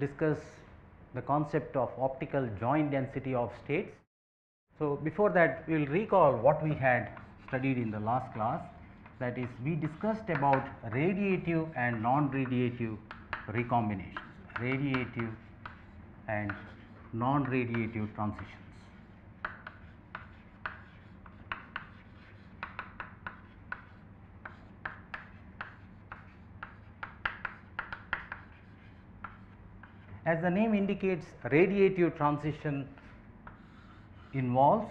discuss the concept of optical joint density of states. So, before that we will recall what we had studied in the last class, that is we discussed about radiative and non-radiative recombinations, radiative and non-radiative transitions. As the name indicates, radiative transition involves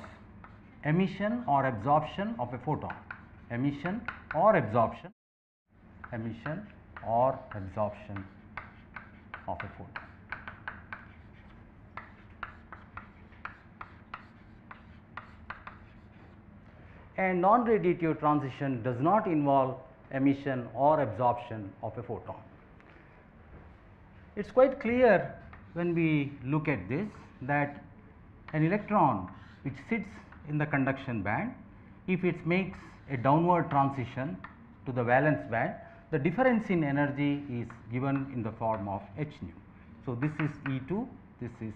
emission or absorption of a photon, emission or absorption of a photon. And non-radiative transition does not involve emission or absorption of a photon. It is quite clear when we look at this that an electron which sits in the conduction band, if it makes a downward transition to the valence band, the difference in energy is given in the form of h nu. So, this is E2, this is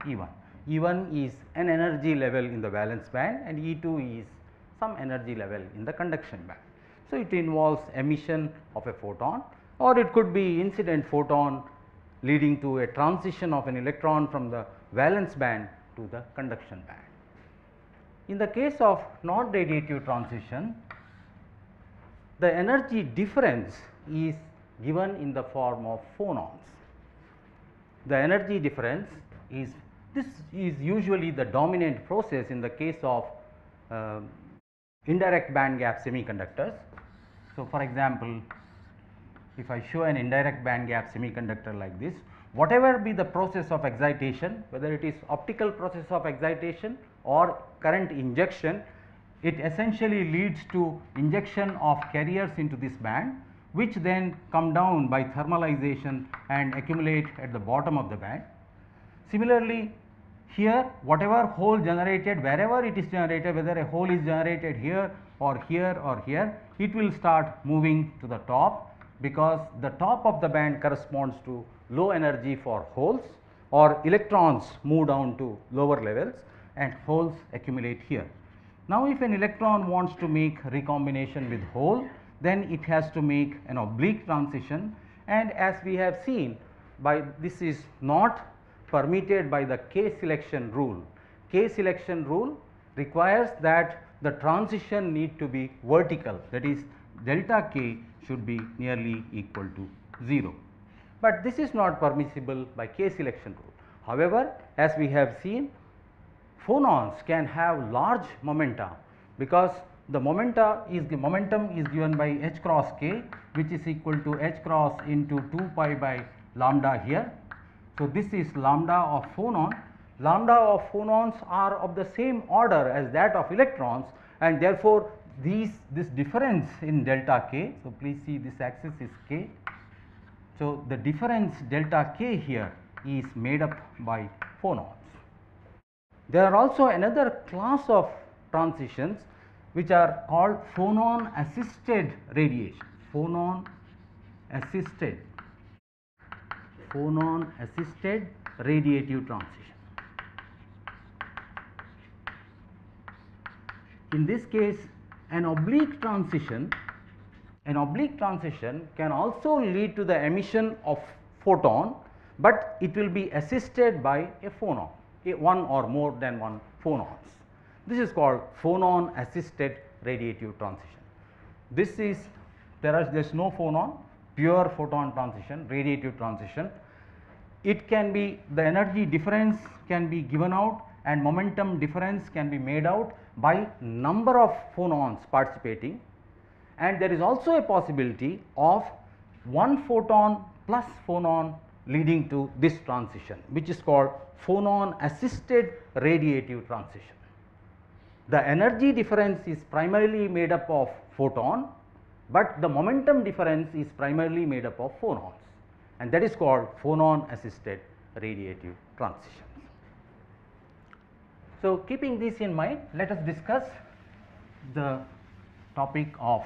E1. E1 is an energy level in the valence band and E2 is some energy level in the conduction band. So, it involves emission of a photon, or it could be incident photon leading to a transition of an electron from the valence band to the conduction band. In the case of non-radiative transition, the energy difference is given in the form of phonons. The energy difference is, this is usually the dominant process in the case of indirect band gap semiconductors. So, for example, if I show an indirect band gap semiconductor like this, whatever be the process of excitation, whether it is optical process of excitation or current injection, it essentially leads to injection of carriers into this band, which then come down by thermalization and accumulate at the bottom of the band. Similarly, here whatever hole generated, wherever it is generated, whether a hole is generated here or here or here, it will start moving to the top, because the top of the band corresponds to low energy for holes, or electrons move down to lower levels and holes accumulate here. Now, if an electron wants to make recombination with hole, then it has to make an oblique transition, and as we have seen, by this is not permitted by the K selection rule. K selection rule requires that the transition need to be vertical, that is delta K should be nearly equal to 0, but this is not permissible by K selection rule. However, as we have seen, phonons can have large momenta, because the momentum is given by h cross k, which is equal to h cross into 2 pi by lambda here. So, this is lambda of phonon. Lambda of phonons are of the same order as that of electrons, and therefore, this difference in delta k. So, please see this axis is k. So, the difference delta k here is made up by phonons. There are also another class of transitions which are called phonon assisted radiation, phonon assisted radiative transition. In this case, an oblique transition can also lead to the emission of photon, but it will be assisted by a phonon, one or more than one phonons. This is called phonon assisted radiative transition. This is, there is no phonon, pure photon transition, radiative transition. It can be, the energy difference can be given out and momentum difference can be made out by number of phonons participating, and there is also a possibility of one photon plus phonon leading to this transition, which is called phonon assisted radiative transition. The energy difference is primarily made up of photon, but the momentum difference is primarily made up of phonons, and that is called phonon assisted radiative transition. So, keeping this in mind, let us discuss the topic of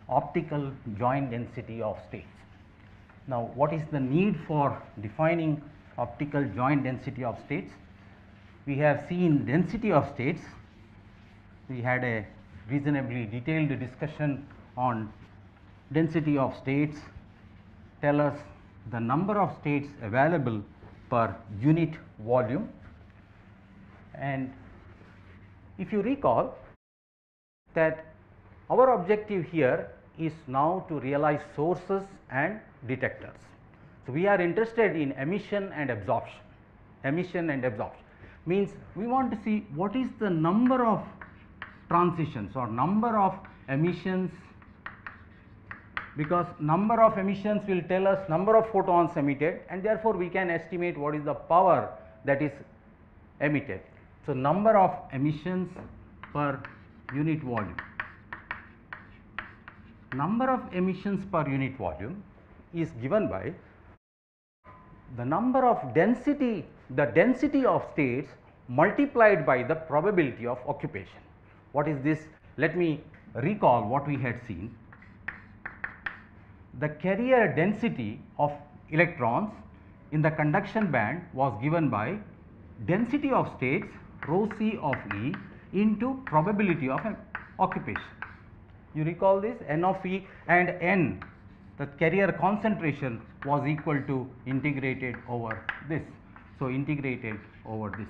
optical joint density of states. Now, what is the need for defining optical joint density of states? We have seen density of states. We had a reasonably detailed discussion on density of states, tell us the number of states available per unit volume. And if you recall that our objective here is now to realize sources and detectors. So, we are interested in emission and absorption. Emission and absorption means we want to see what is the number of transitions or number of emissions, because number of emissions will tell us number of photons emitted, and therefore, we can estimate what is the power that is emitted. So, number of emissions per unit volume. Number of emissions per unit volume is given by the number of density, the density of states multiplied by the probability of occupation. What is this? Let me recall what we had seen. The carrier density of electrons in the conduction band was given by density of states rho c of E into probability of occupation. You recall this, n of E, and n, the carrier concentration, was equal to integrated over this. So, integrated over this.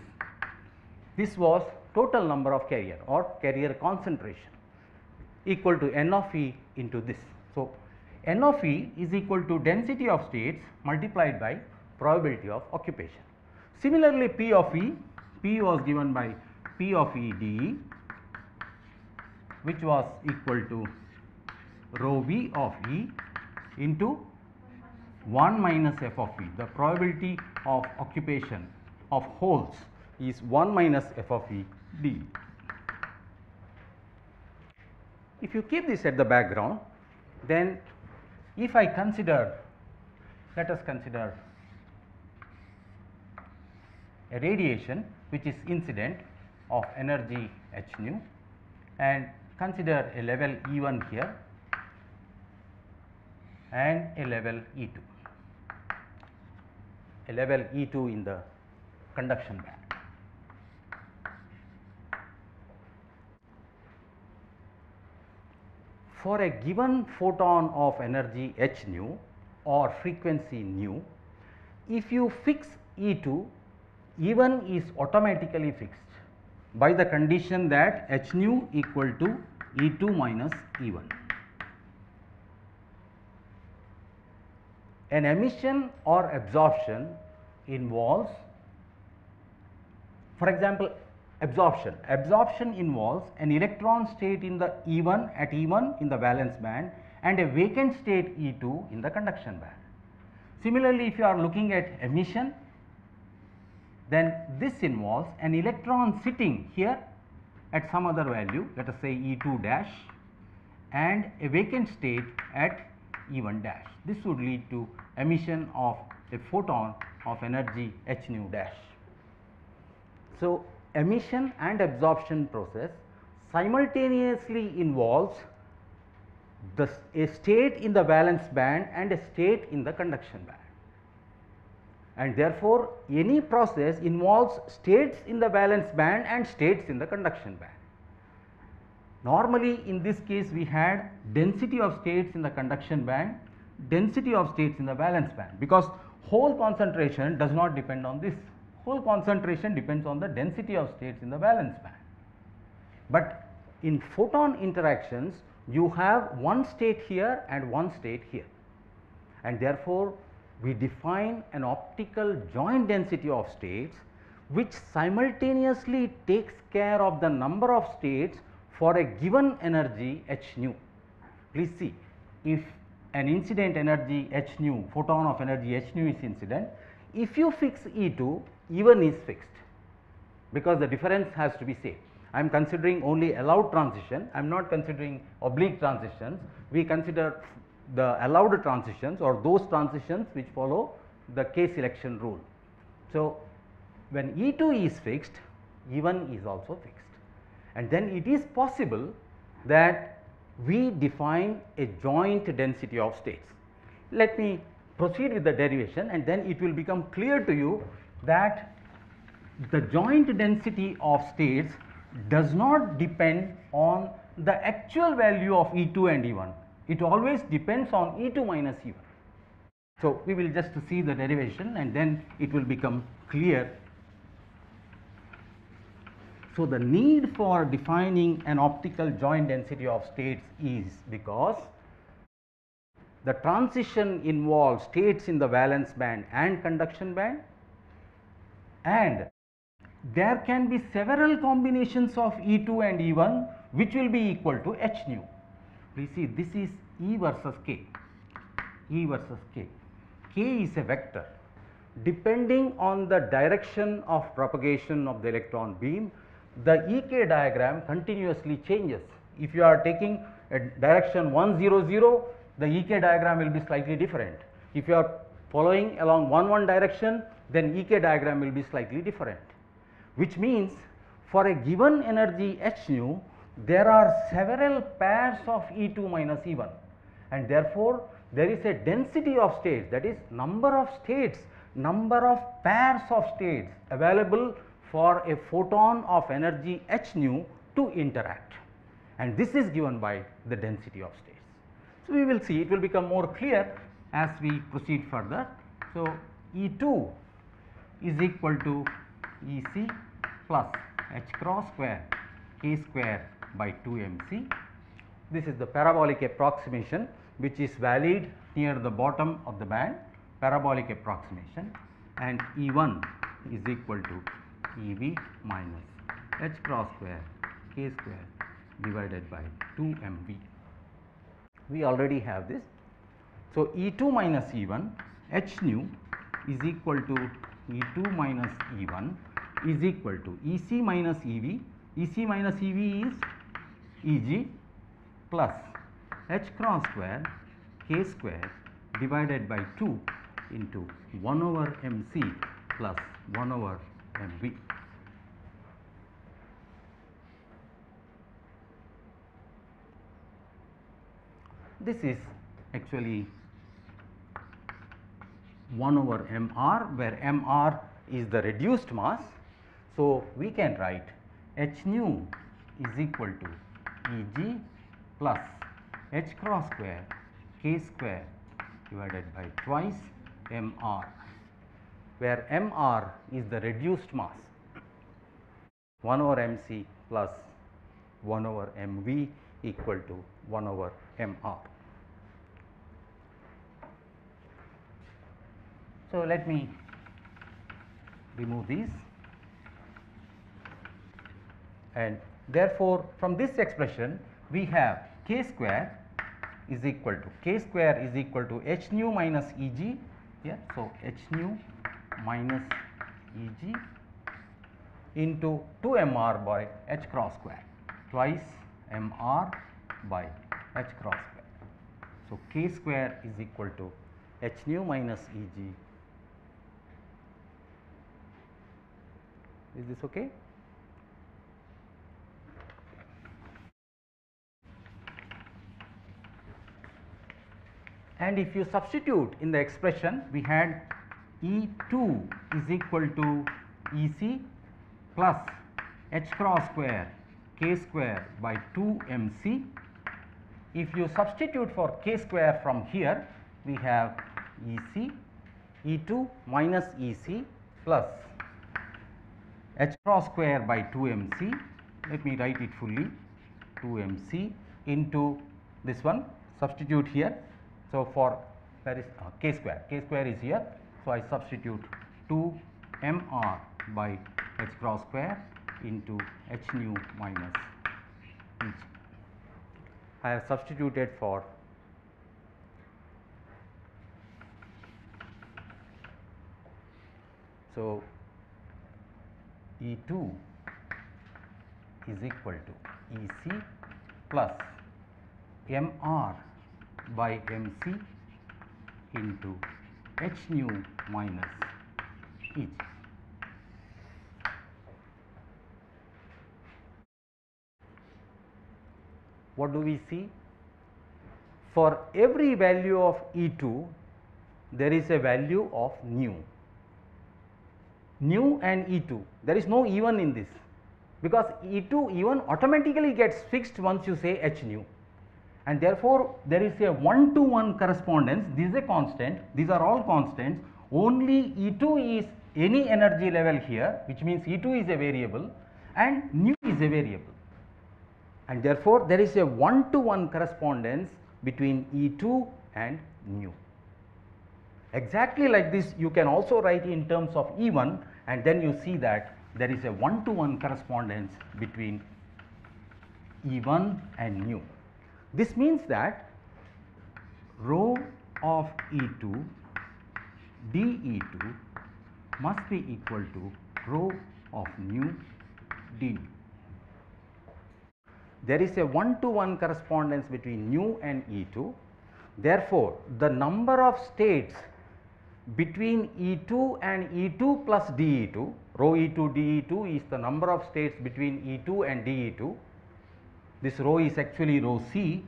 This was total number of carrier or carrier concentration equal to n of E into this. So, n of E is equal to density of states multiplied by probability of occupation. Similarly, P of E, P was given by P of E dE, which was equal to rho V of E into 1 minus f of E. The probability of occupation of holes is 1 minus f of E dE. If you keep this at the background, then if I consider, let us consider a radiation which is incident of energy h nu, and consider a level E1 here and a level E2, a level E2 in the conduction band. For a given photon of energy h nu or frequency nu, if you fix E2, E1 is automatically fixed by the condition that h nu equal to E2 minus E1. An emission or absorption involves, for example, absorption involves an electron state in the E1 at E1 in the valence band and a vacant state E2 in the conduction band. Similarly, if you are looking at emission, then this involves an electron sitting here at some other value, let us say E2 dash, and a vacant state at E1 dash. This would lead to emission of a photon of energy h nu dash. So, emission and absorption process simultaneously involves a state in the valence band and a state in the conduction band, and therefore, any process involves states in the valence band and states in the conduction band. Normally, in this case we had density of states in the conduction band, density of states in the valence band, because hole concentration does not depend on this. Hole concentration depends on the density of states in the valence band. But in photon interactions, you have one state here and one state here, and therefore, we define an optical joint density of states which simultaneously takes care of the number of states for a given energy h nu. Please see, if an incident energy h nu, photon of energy h nu is incident, if you fix E2, E1 is fixed, because the difference has to be same. I am considering only allowed transition, I am not considering oblique transitions. We consider the allowed transitions or those transitions which follow the K selection rule. So, when E2 is fixed, E1 is also fixed, and then it is possible that we define a joint density of states. Let me proceed with the derivation, and then it will become clear to you that the joint density of states does not depend on the actual value of E2 and E1. It always depends on E2 minus E1. So, we will just see the derivation and then it will become clear. So, the need for defining an optical joint density of states is because the transition involves states in the valence band and conduction band, and there can be several combinations of E2 and E1 which will be equal to h nu. Please see, this is E versus K, E versus K. K is a vector. Depending on the direction of propagation of the electron beam, the EK diagram continuously changes. If you are taking a direction 1 0 0, the EK diagram will be slightly different. If you are following along 1 1 direction, then EK diagram will be slightly different, which means for a given energy h nu, there are several pairs of E2 minus E1, and therefore, there is a density of states, that is number of states, number of pairs of states available for a photon of energy h nu to interact, and this is given by the density of states. So, we will see, it will become more clear as we proceed further. So, E2 is equal to EC plus h cross square k square by 2 mc. This is the parabolic approximation which is valid near the bottom of the band, parabolic approximation, and E1 is equal to EV minus h cross square k square divided by 2 mv. We already have this. So, E2 minus E1 h nu is equal to E2 minus E1 is equal to EC minus EV. EC minus EV is EG plus h cross square k square divided by 2 into 1 over mc plus 1 over mv. This is actually 1 over mr, where mr is the reduced mass. So, we can write h nu is equal to Eg plus h cross square k square divided by twice mr, where mr is the reduced mass, 1 over mc plus 1 over mv equal to 1 over mr. So, let me remove these, and therefore, from this expression we have k square is equal to h nu minus Eg here. So, h nu minus Eg into 2 mr by h cross square, twice mr by h cross square. So, k square is equal to h nu minus Eg. Is this okay? And if you substitute in the expression, we had E2 is equal to EC plus h cross square k square by 2 mc. If you substitute for k square from here, we have EC, E2 minus EC plus h cross square by 2 mc. Let me write it fully, 2 mc into this one, substitute here. So, for where is k square is here. So, I substitute 2 mr by h cross square into h nu minus Eg. I have substituted for so E2 is equal to EC plus mr by mc into h nu minus Eg. What do we see? For every value of E2, there is a value of nu. Nu and E2, there is no E1 in this, because E2 E1 automatically gets fixed once you say H nu, and therefore there is a 1-to-1 correspondence. This is a constant, these are all constants, only E2 is any energy level here, which means E2 is a variable and nu is a variable, and therefore there is a 1-to-1 correspondence between E2 and nu. Exactly like this you can also write in terms of E1, and then you see that there is a 1-to-1 correspondence between E1 and nu. This means that rho of E2 dE2 must be equal to rho of nu d nu. There is a 1-to-1 correspondence between nu and E2. Therefore, the number of states between E2 and E2 plus dE2, rho E2 dE2 is the number of states between E2 and dE2. This rho is actually rho C,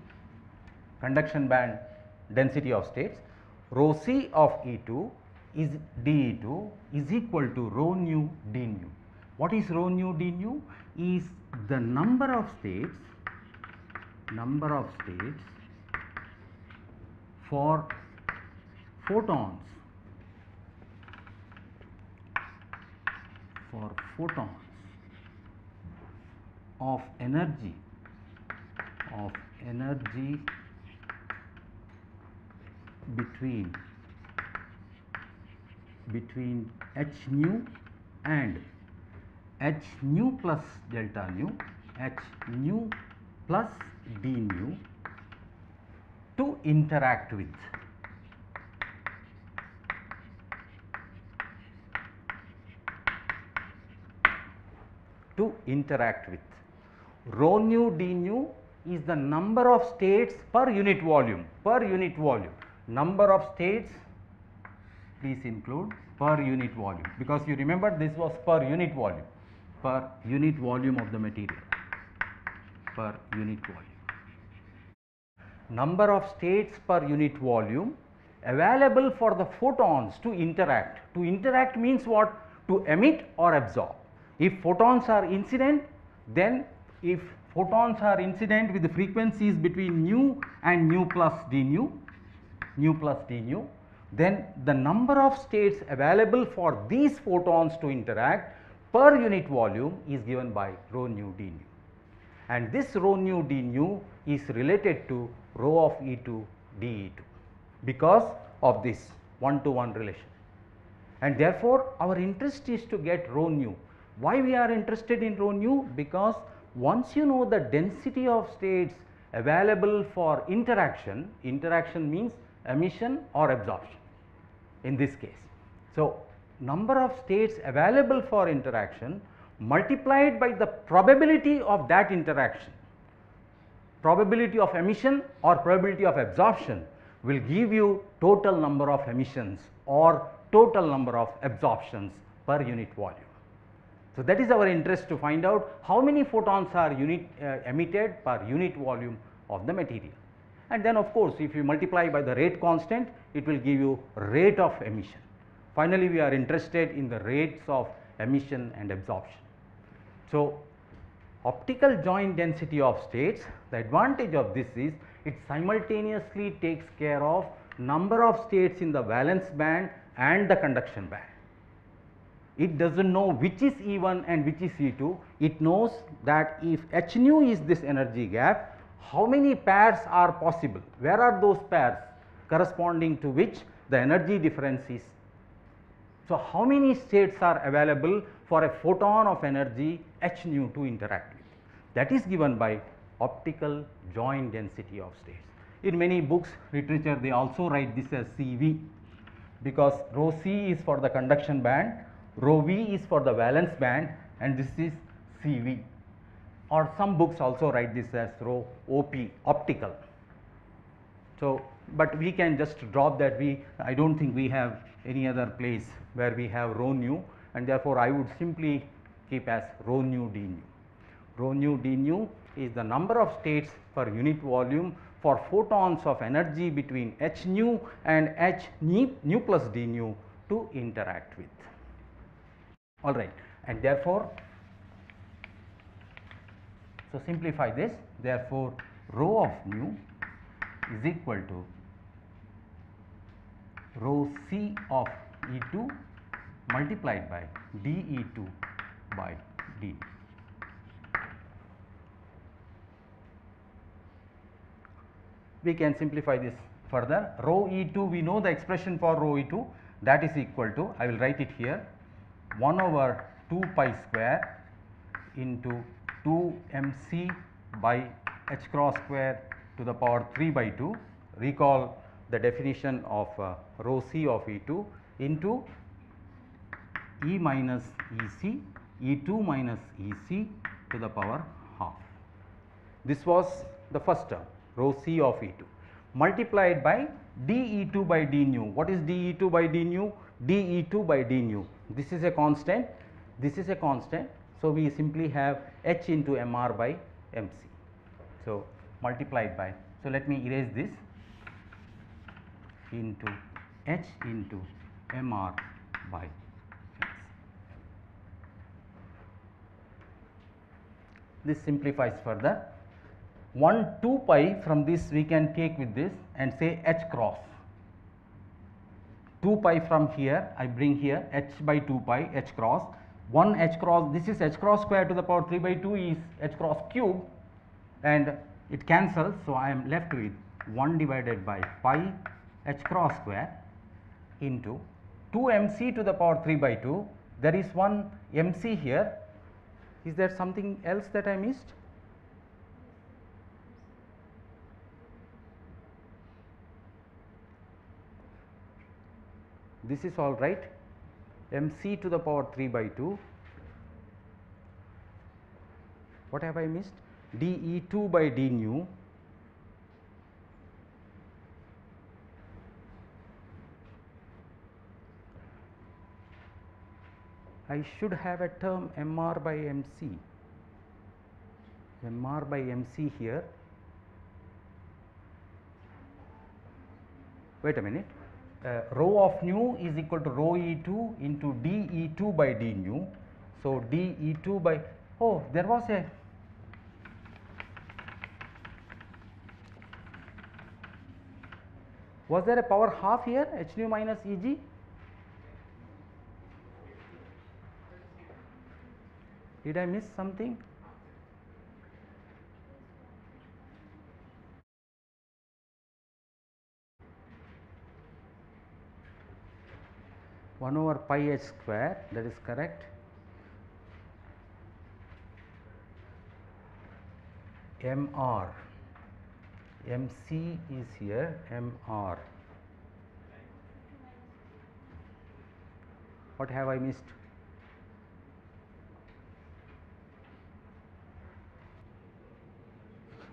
conduction band density of states. Rho C of E2 is dE2 is equal to rho nu d nu. What is rho nu d nu? Is the number of states for photons of energy between h nu and h nu plus delta nu, h nu plus d nu to interact with. Rho nu d nu is the number of states per unit volume, number of states, please include per unit volume, because you remember this was per unit volume of the material, per unit volume. Number of states per unit volume available for the photons to interact. To interact means what? To emit or absorb. If photons are incident, then if photons are incident with the frequencies between nu and nu plus d nu, then the number of states available for these photons to interact per unit volume is given by rho nu d nu, and this rho nu d nu is related to rho of E2 dE2 because of this 1-to-1 relation, and therefore our interest is to get rho nu. Why we are interested in rho nu? Because once you know the density of states available for interaction means emission or absorption in this case. So, number of states available for interaction multiplied by the probability of that interaction, probability of emission or probability of absorption, will give you total number of emissions or total number of absorptions per unit volume. So, that is our interest, to find out how many photons are emitted per unit volume of the material, and then of course, if you multiply by the rate constant, it will give you rate of emission. Finally, we are interested in the rates of emission and absorption. So, optical joint density of states, the advantage of this is it simultaneously takes care of number of states in the valence band and the conduction band. It does not know which is E1 and which is E2, it knows that if h nu is this energy gap, how many pairs are possible, where are those pairs corresponding to which the energy difference is. So, how many states are available for a photon of energy h nu to interact with, that is given by optical joint density of states. In many books literature they also write this as CV, because rho C is for the conduction band, rho V is for the valence band, and this is CV, or some books also write this as rho OP, optical. So, but we can just drop that, I do not think we have any other place where we have rho nu, and therefore, I would simply keep as rho nu d nu. Rho nu d nu is the number of states per unit volume for photons of energy between h nu and h nu plus d nu to interact with. All right, and therefore, so simplify this, therefore, rho of nu is equal to rho c of E2 multiplied by dE2 by d. We can simplify this further. Rho E2, we know the expression for rho E2, that is equal to, I will write it here, 1 over 2 pi square into 2 mc by h cross square to the power 3 by 2. Recall the definition of rho c of E2 into E minus EC, E2 minus EC to the power half. This was the first term, rho c of E2, multiplied by dE2 by d nu. What is dE2 by d nu? dE2 by d nu. This is a constant, this is a constant. So, we simply have h into mr by mc. So, multiplied by, so let me erase this, into h into mr by mc. This simplifies further. 1 2 pi from this we can take with this and say h cross. 2 pi from here I bring here, h by 2 pi h cross, 1 h cross, this is h cross square to the power 3 by 2 is h cross cube and it cancels. So, I am left with 1 divided by pi h cross square into 2 mc to the power 3 by 2. There is one mc here. Is there something else that I missed? This is all right. mc to the power 3 by 2. What have I missed? dE2 by d nu. I should have a term mr by mc. mr by mc here. Wait a minute. Rho of nu is equal to rho E2 into dE2 by d nu. So, dE2 by, oh, there was a, was there a power half here, h nu minus Eg? Did I miss something? One over pi h square, that is correct. mr, mc is here, mr. What have I missed?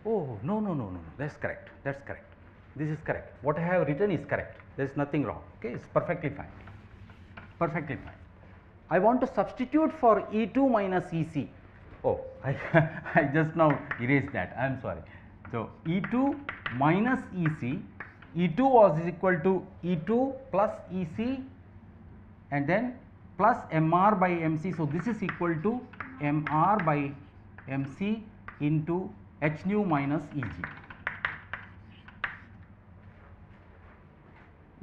Oh, no, no, no, no, that's correct, that's correct. This is correct. What I have written is correct. There is nothing wrong. Okay, it's perfectly fine. Perfectly fine. I want to substitute for E2 minus EC. Oh, I just now erased that. I am sorry. So, E2 minus EC, E2 was equal to E2 plus EC and then plus mr by mc. So, this is equal to mr by mc into h nu minus Eg.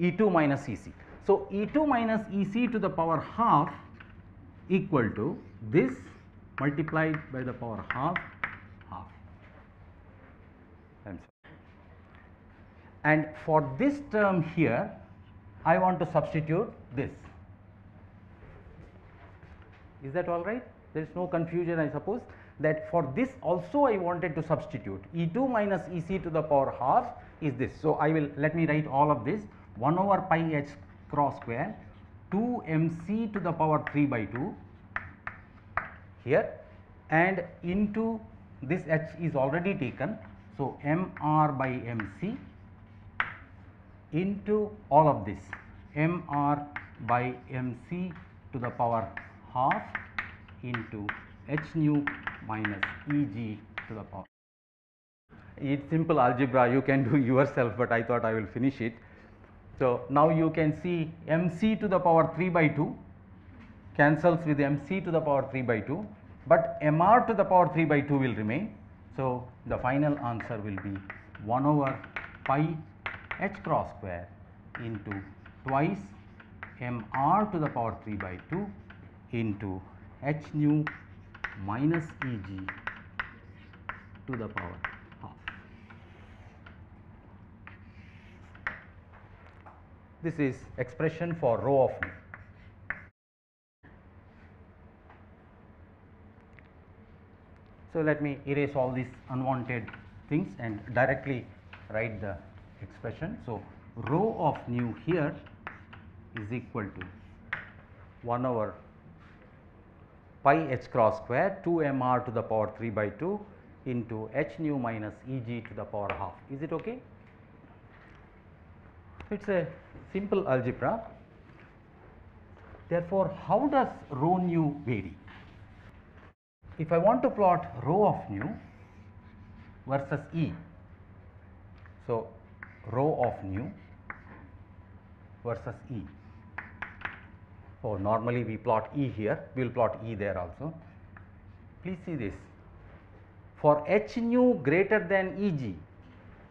E2 minus EC. So, E2 minus EC to the power half equal to this multiplied by the power half. And for this term here, I want to substitute this. Is that all right? There is no confusion, I suppose, that for this also I wanted to substitute. E2 minus EC to the power half is this. So, I will, let me write all of this, 1 over pi h cross square 2 mc to the power 3 by 2 here, and into this h is already taken. So, mr by mc into all of this mr by mc to the power half into h nu minus Eg to the power. it's simple algebra, you can do yourself, but I thought I will finish it. So, now you can see mc to the power 3 by 2 cancels with mc to the power 3 by 2, but mr to the power 3 by 2 will remain. So, the final answer will be 1 over pi h cross square into twice mr to the power 3 by 2 into h nu minus Eg to the power half. This is expression for rho of nu. So, let me erase all these unwanted things and directly write the expression. So, rho of nu here is equal to 1 over pi h cross square 2 mr to the power 3 by 2 into h nu minus Eg to the power half. Is it okay? It is a simple algebra. Therefore, how does rho nu vary? If I want to plot rho of nu versus E, so rho of nu versus E. Oh, normally we plot E here, we will plot E there also. Please see this. For h nu greater than Eg,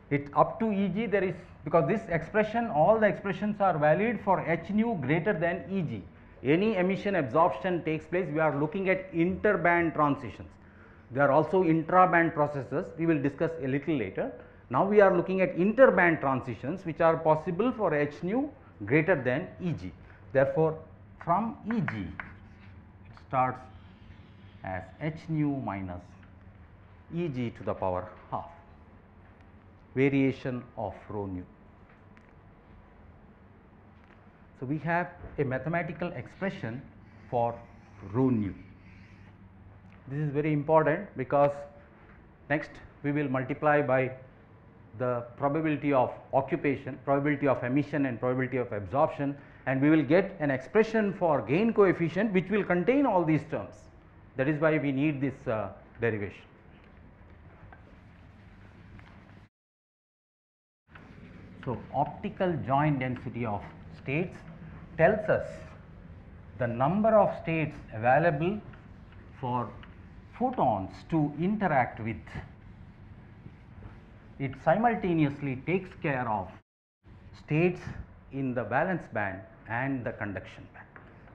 it up to Eg there is, because this expression, all the expressions are valid for h nu greater than Eg. Any emission absorption takes place, we are looking at interband transitions. There are also intraband processes, we will discuss a little later. Now, we are looking at interband transitions which are possible for h nu greater than Eg. Therefore, from Eg it starts as h nu minus Eg to the power half, variation of rho nu. So, we have a mathematical expression for rho nu. This is very important because next we will multiply by the probability of occupation, probability of emission and probability of absorption, and we will get an expression for gain coefficient which will contain all these terms. That is why we need this derivation. So, optical joint density of states tells us the number of states available for photons to interact with. It simultaneously takes care of states in the valence band and the conduction band.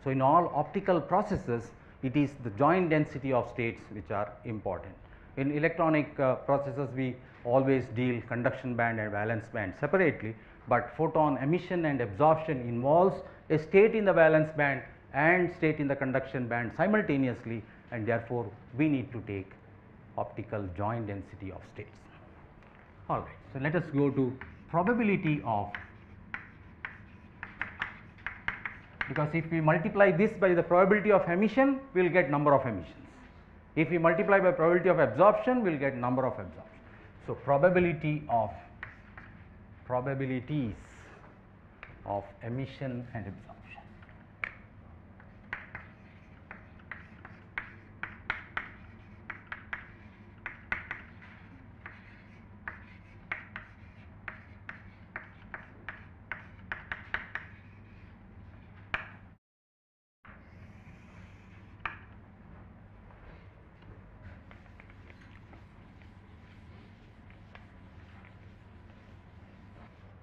So, in all optical processes, it is the joint density of states which are important. In electronic processes, we always deal conduction band and valence band separately, but photon emission and absorption involves a state in the valence band and state in the conduction band simultaneously, and therefore, we need to take optical joint density of states. All right. So, let us go to probability of, because if we multiply this by the probability of emission, we will get number of emissions. If we multiply by probability of absorption, we will get number of absorption. So, probabilities of emission and absorption.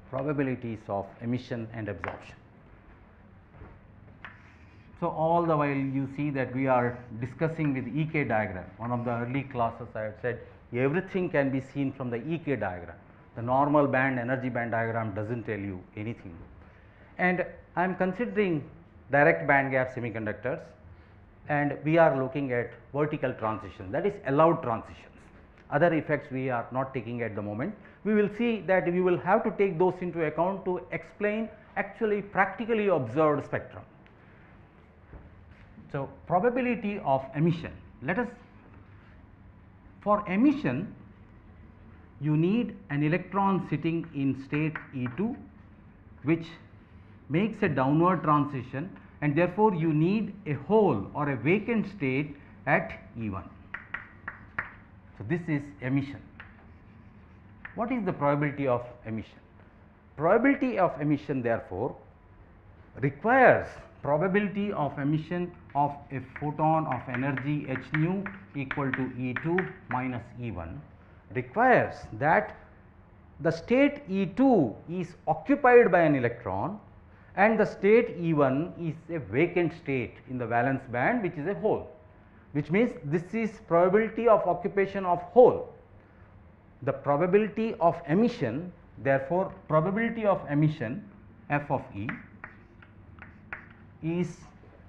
Probabilities of emission and absorption. So, all the while you see that we are discussing with EK diagram. One of the early classes I had said everything can be seen from the EK diagram. The normal band energy band diagram does not tell you anything. And I am considering direct band gap semiconductors, and we are looking at vertical transition, that is allowed transitions. Other effects we are not taking at the moment. We will see that we will have to take those into account to explain actually practically observed spectrum. So, probability of emission. Let us, for emission you need an electron sitting in state E2 which makes a downward transition, and therefore, you need a hole or a vacant state at E1. So, this is emission. What is the probability of emission? Probability of emission therefore requires probability of emission of a photon of energy h nu equal to E2 minus E1 requires that the state E2 is occupied by an electron and the state E1 is a vacant state in the valence band, which is a hole, which means this is probability of occupation of hole. The probability of emission, therefore, probability of emission f of E is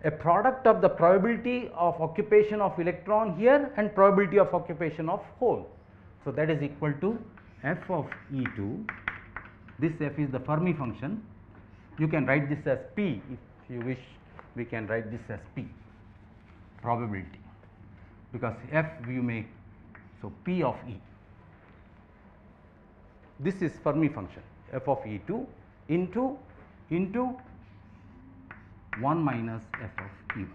a product of the probability of occupation of electron here and probability of occupation of hole. So, that is equal to f of E2, this f is the Fermi function. You can write this as P if you wish, we can write this as P, probability, because f you may, so P of E. This is Fermi function f of E2 into 1 minus f of E1.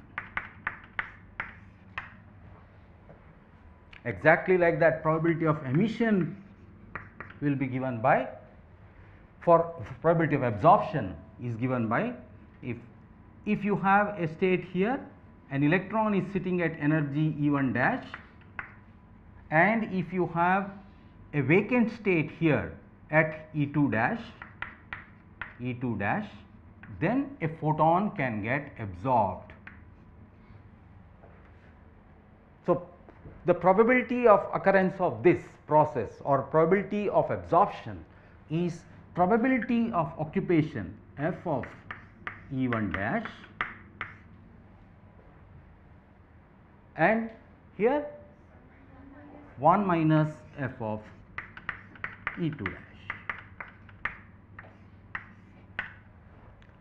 Exactly like that, probability of emission will be given by, for probability of absorption is given by, if you have a state here, an electron is sitting at energy E1 dash, and if you have a vacant state here at E2 dash, then a photon can get absorbed. So, the probability of occurrence of this process or probability of absorption is probability of occupation f of E1 dash and here 1 minus f of E2 dash.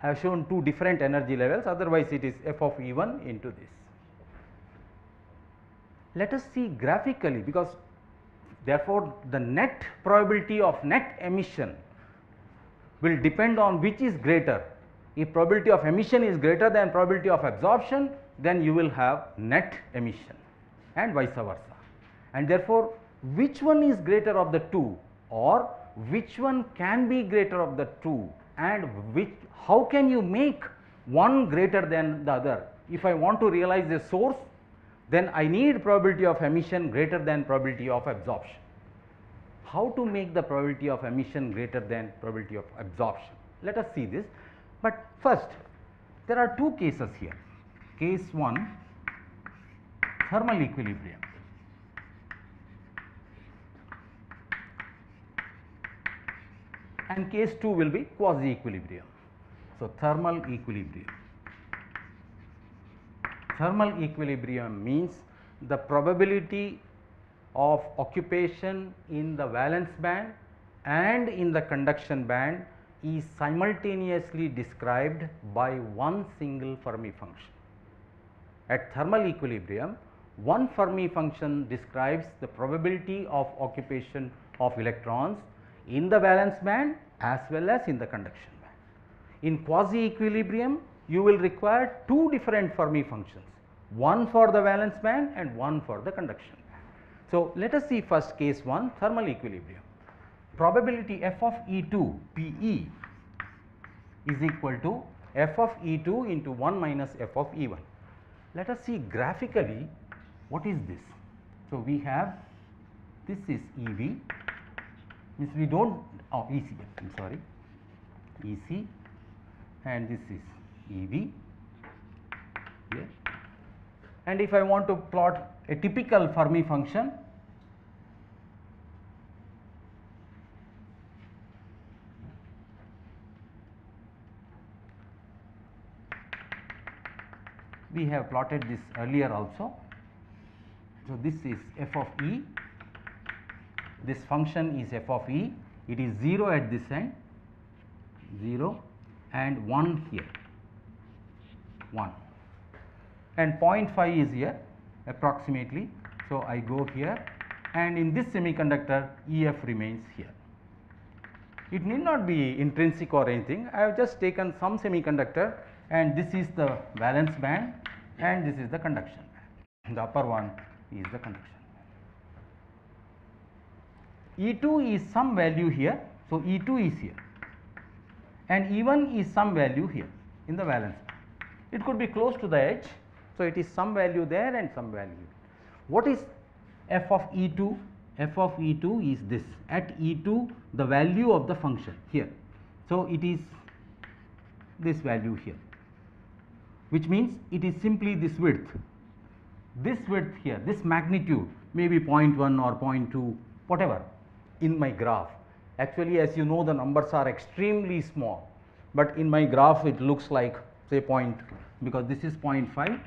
I have shown two different energy levels, otherwise it is f of E1 into this. Let us see graphically, because therefore, the net probability of net emission will depend on which is greater. If probability of emission is greater than probability of absorption, then you will have net emission and vice versa. And therefore, which one is greater of the two, or which one can be greater of the two, and how can you make one greater than the other? If I want to realize a source, then I need probability of emission greater than probability of absorption. How to make the probability of emission greater than probability of absorption? Let us see this, but first there are two cases here. Case 1, thermal equilibrium. And case 2 will be quasi equilibrium. So, thermal equilibrium. Thermal equilibrium means the probability of occupation in the valence band and in the conduction band is simultaneously described by one single Fermi function. At thermal equilibrium, one Fermi function describes the probability of occupation of electrons in the valence band as well as in the conduction band. In quasi equilibrium, you will require two different Fermi functions, one for the valence band and one for the conduction band. So, let us see first case 1, thermal equilibrium. Probability f of E2 Pe is equal to f of E2 into 1 minus f of E1. Let us see graphically what is this. So, we have this is EV, means we do not EC, I am sorry, EC, and this is EV here. And if I want to plot a typical Fermi function, we have plotted this earlier also. So, this is f of E, this function is f of E, it is 0 at this end, 0 and 1 here, 1, and 0.5 is here approximately. So, I go here, and in this semiconductor EF remains here. It need not be intrinsic or anything, I have just taken some semiconductor, and this is the valence band and this is the conduction band. The upper one is the conduction band. E2 is some value here, so E2 is here, and E1 is some value here in the valence band. It could be close to the edge, so it is some value there and some value. What is f of E2? F of E2 is this, at E2 the value of the function here. So it is this value here, which means it is simply this width here, this magnitude, maybe 0.1 or 0.2, whatever in my graph. Actually, as you know, the numbers are extremely small, but in my graph it looks like say because this is 0.5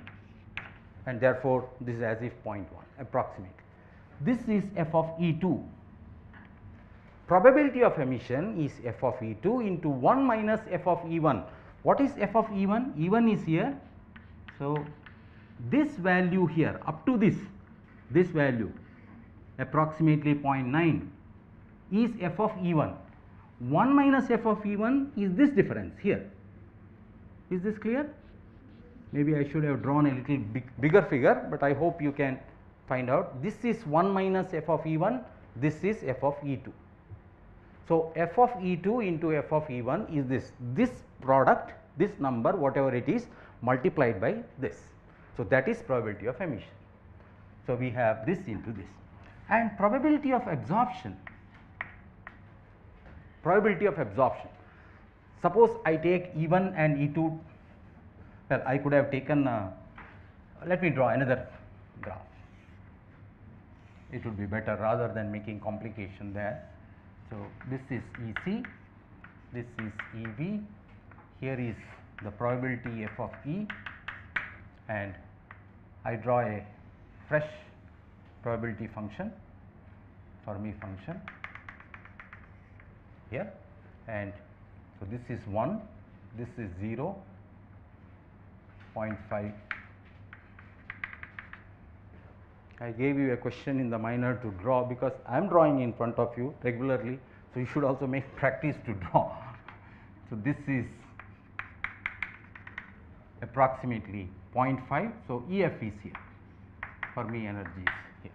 and therefore this is as if 0.1 approximately. This is f of E2. Probability of emission is f of E2 into 1 minus f of E1. What is f of E1? E1 is here. So this value here up to this value approximately 0.9 is f of E1. 1 minus f of E1 is this difference here. Is this clear? Maybe I should have drawn a little bigger figure, but I hope you can find out. This is 1 minus f of E1, this is f of E2. So f of E2 into f of E1 is this product, this number whatever it is multiplied by this. So that is probability of emission. So we have this into this, and probability of absorption. Probability of absorption. Suppose I take E1 and E2. Well, I could have taken, let me draw another graph. It would be better rather than making complication there. So this is EC, this is EV, here is the probability f of E, and I draw a fresh probability function, Fermi function here, and so this is 1, this is 0, 0.5. I gave you a question in the minor to draw because I am drawing in front of you regularly, so you should also make practice to draw. So this is approximately 0.5, so EF is here, Fermi energy is here.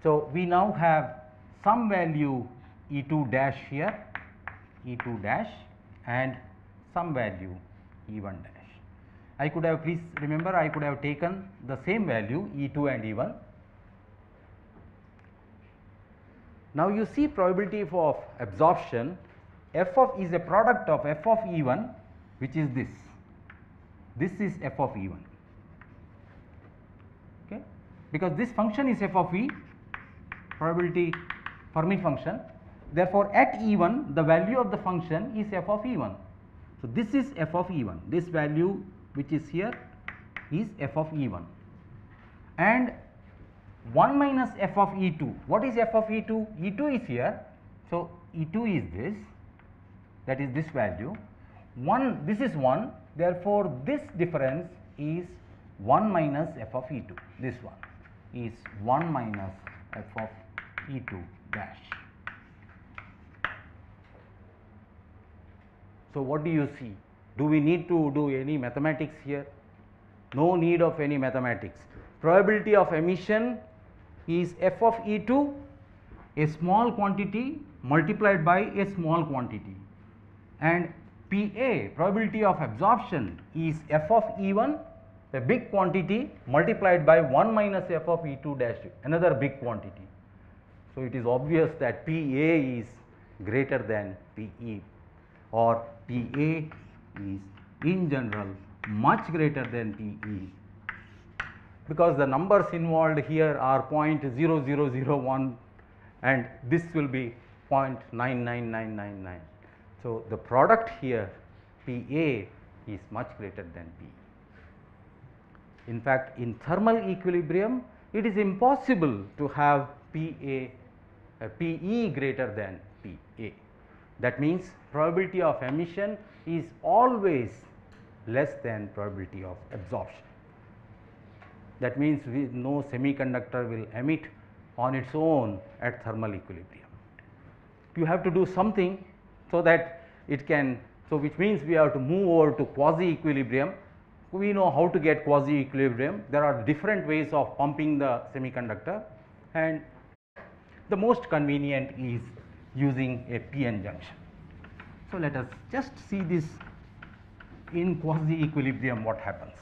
So we now have some value E2 dash here, E2 dash, and some value E1 dash. I could have, please remember, I could have taken the same value E2 and E1. Now you see probability of absorption, f of is a product of f of E1, which is this. This is f of E1, okay, because this function is f of E, probability Fermi function. Therefore, at E1 the value of the function is f of E1. So this is f of E1, this value which is here is f of E1, and 1 minus f of E2. What is f of E2? E2 is here, so E2 is this, that is this value. 1, this is 1, therefore this difference is 1 minus f of E2. This one is 1 minus f of E2 dash. So what do you see? Do we need to do any mathematics here? No need of any mathematics. Probability of emission is f of E2, a small quantity multiplied by a small quantity, and PA, probability of absorption, is f of E1, a big quantity multiplied by 1 minus f of E2 dash, another big quantity. So it is obvious that PA is greater than PE, or PA is in general much greater than PE, because the numbers involved here are 0.00001 and this will be 0.99999. So the product here PA is much greater than PE. In fact, in thermal equilibrium it is impossible to have PE greater than PA. That means probability of emission is always less than probability of absorption. That means no semiconductor will emit on its own at thermal equilibrium. You have to do something so that it can, so which means we have to move over to quasi equilibrium. We know how to get quasi equilibrium. There are different ways of pumping the semiconductor, and the most convenient is using a p-n junction. So, let us just see this in quasi equilibrium what happens.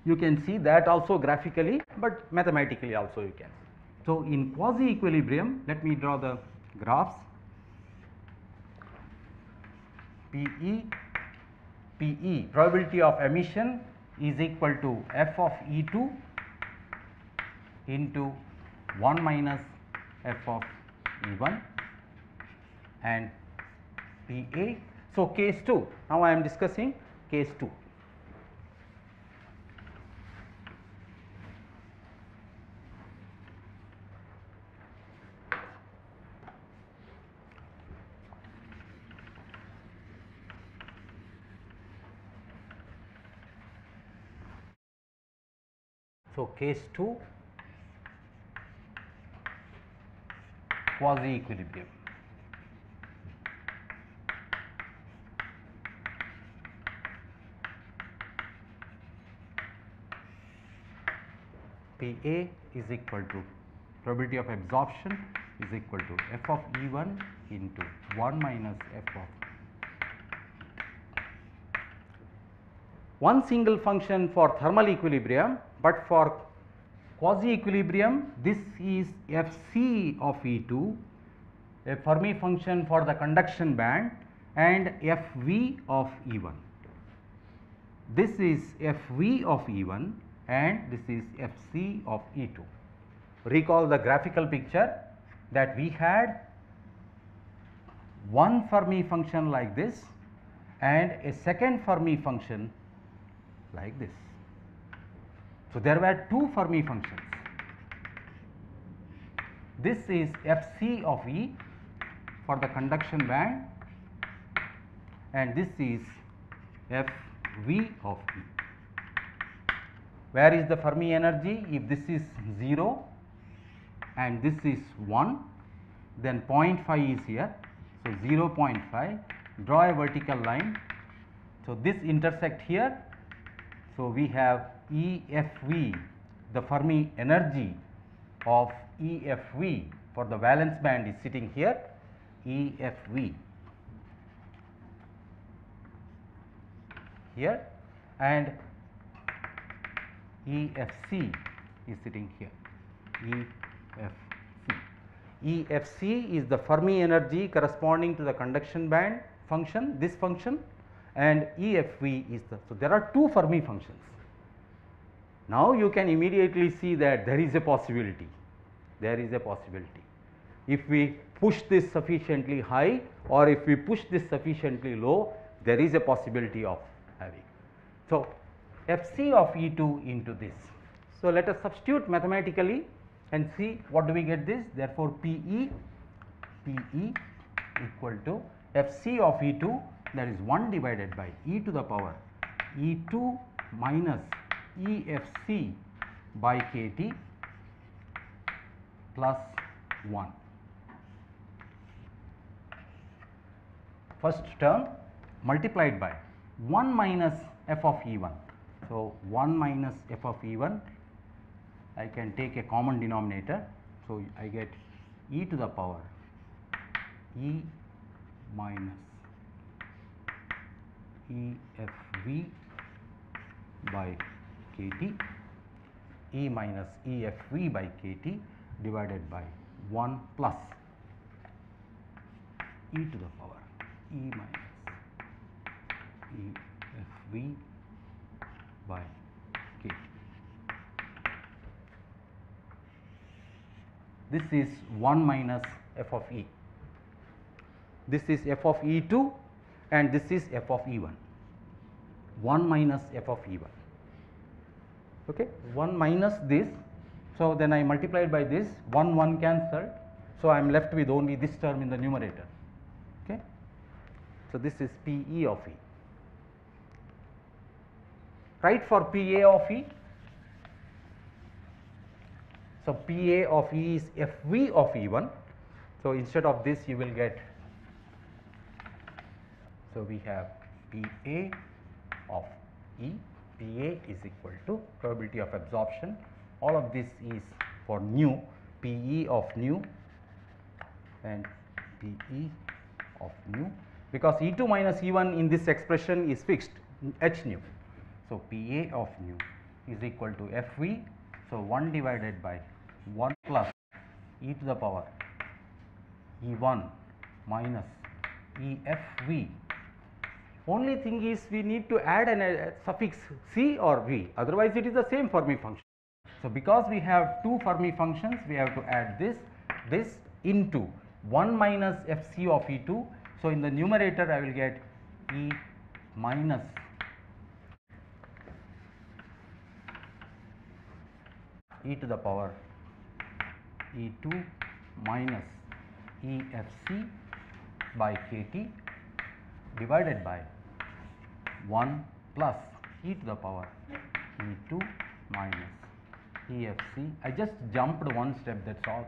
You can see that also graphically, but mathematically also you can. So, in quasi equilibrium, let me draw the graphs. PE probability of emission is equal to f of E2 into 1 minus f of E1 and PA. So, case 2, now I am discussing case 2. So, case 2 quasi equilibrium. PA is equal to probability of absorption is equal to f of E1 into 1 minus f of one single function for thermal equilibrium, but for quasi equilibrium this is Fc of E2, a Fermi function for the conduction band, and Fv of E1. This is Fv of E1 and this is Fc of E2. Recall the graphical picture that we had one Fermi function like this and a second Fermi function like this. So, there were two Fermi functions. This is Fc of E for the conduction band and this is Fv of E. Where is the Fermi energy? If this is 0 and this is 1, then 0.5 is here. So, 0.5, draw a vertical line. So, this intersect here. So, we have EFV, the Fermi energy of EFV for the valence band is sitting here, EFV here, and EFC is sitting here, EFC. EFC is the Fermi energy corresponding to the conduction band function, this function, and EFV is the, so there are two Fermi functions. Now, you can immediately see that there is a possibility, if we push this sufficiently high or if we push this sufficiently low, there is a possibility of having. So, Fc of E2 into this. So, let us substitute mathematically and see what do we get this. Therefore, PE equal to Fc of E2, that is 1 divided by e to the power E2 minus EFC by kT plus 1. First term multiplied by 1 minus f of E1. So, 1 minus f of E1, I can take a common denominator. So, I get e to the power E minus EFV by kT, E minus EFV by kT divided by 1 plus e to the power E minus EFV by kT. This is 1 minus f of E. This is f of E2 and this is f of E1. 1 minus f of E1. Okay, 1 minus this. So, then I multiplied by this, 1 cancelled. So, I am left with only this term in the numerator. Okay. So, this is PE of E. Write for PA of E. So, PA of E is FV of E1. So, instead of this you will get, so we have PA of E, PA is equal to probability of absorption. All of this is for nu, Pe of nu and Pe of nu, because E2 minus E1 in this expression is fixed h nu. So, Pa of nu is equal to Fv. So, 1 divided by 1 plus e to the power E1 minus EFV. Only thing is we need to add a suffix C or V, otherwise it is the same Fermi function. So, because we have two Fermi functions, we have to add this into 1 minus Fc of E2. So, in the numerator I will get E minus e to the power E2 minus EFC by KT divided by 1 plus e to the power E2 minus EFC. I just jumped one step, that is all.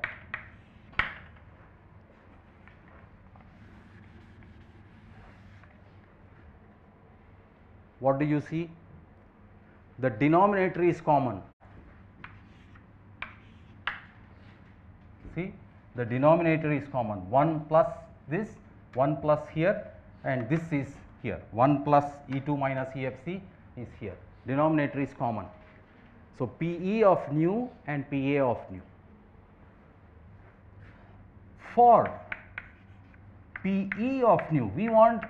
What do you see? The denominator is common. See, the denominator is common, 1 plus this, 1 plus here, and this is here, 1 plus E2 minus EFC is here, denominator is common. So, Pe of nu and Pa of nu. For Pe of nu, we want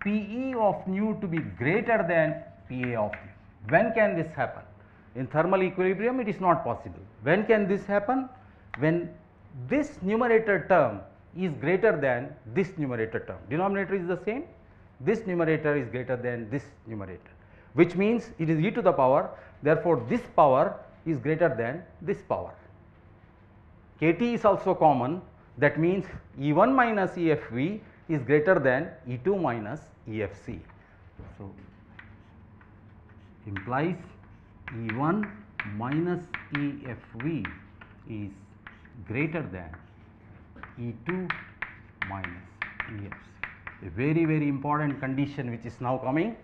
Pe of nu to be greater than Pa of nu. When can this happen? In thermal equilibrium it is not possible. When can this happen? When this numerator term is greater than this numerator term. Denominator is the same, this numerator is greater than this numerator, which means it is e to the power, therefore, this power is greater than this power. Kt is also common, that means E1 minus EFV is greater than E2 minus EFC. So, implies E1 minus EFV is greater than E2 minus EFC. A very, very important condition which is now coming.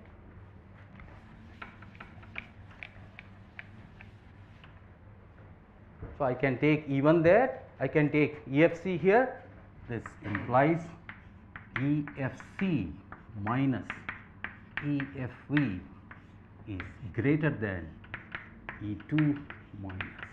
So, I can take E1 there, I can take EFC here, this implies EFC minus EFV is greater than E2 minus E1.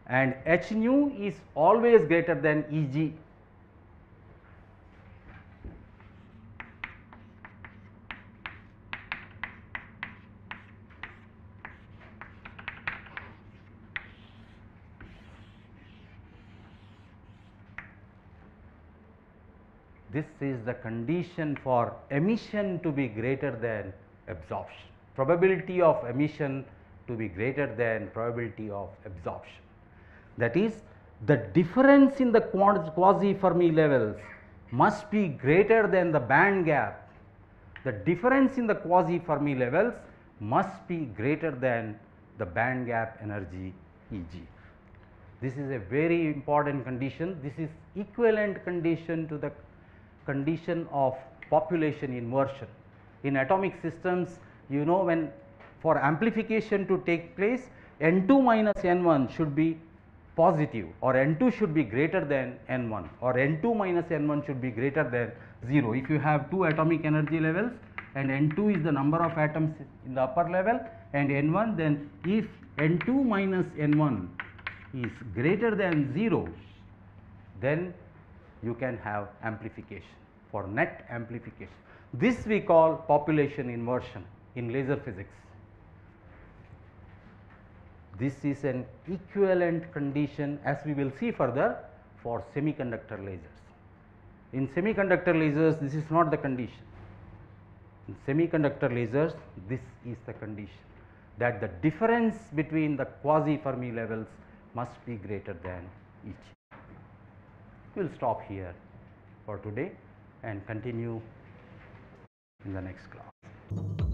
And H nu is always greater than Eg. This is the condition for emission to be greater than absorption. Probability of emission to be greater than probability of absorption. That is, the difference in the quasi Fermi levels must be greater than the band gap. The difference in the quasi Fermi levels must be greater than the band gap energy Eg. This is a very important condition. This is equivalent condition to the condition of population inversion. In atomic systems, you know, when for amplification to take place, N2 minus N1 should be positive, or N2 should be greater than N1, or N2 minus N1 should be greater than 0. If you have two atomic energy levels and N2 is the number of atoms in the upper level and N1, then if N2 minus N1 is greater than 0, then you can have amplification, for net amplification. This we call population inversion in laser physics. This is an equivalent condition, as we will see further, for semiconductor lasers. In semiconductor lasers, this is not the condition. In semiconductor lasers, this is the condition, that the difference between the quasi Fermi levels must be greater than each. We will stop here for today and continue in the next class.